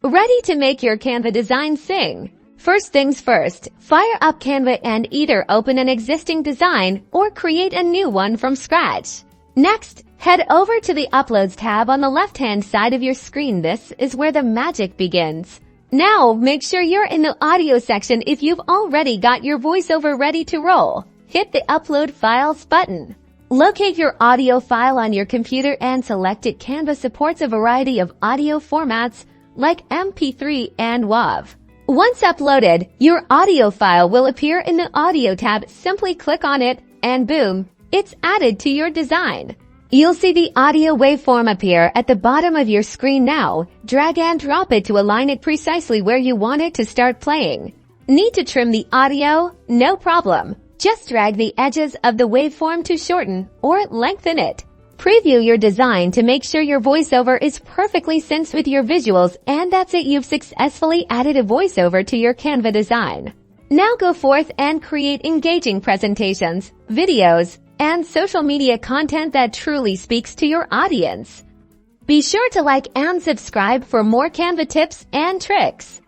Ready to make your Canva design sing? First things first, fire up Canva and either open an existing design or create a new one from scratch. Next, head over to the Uploads tab on the left-hand side of your screen. This is where the magic begins. Now, make sure you're in the audio section. If you've already got your voiceover ready to roll, hit the Upload Files button. Locate your audio file on your computer and select it. Canva supports a variety of audio formats like MP3 and WAV. Once uploaded, your audio file will appear in the Audio tab. Simply click on it and boom, it's added to your design. You'll see the audio waveform appear at the bottom of your screen now. Drag and drop it to align it precisely where you want it to start playing. Need to trim the audio? No problem. Just drag the edges of the waveform to shorten or lengthen it. Preview your design to make sure your voiceover is perfectly synced with your visuals, and that's it. You've successfully added a voiceover to your Canva design. Now go forth and create engaging presentations, videos, and social media content that truly speaks to your audience. Be sure to like and subscribe for more Canva tips and tricks.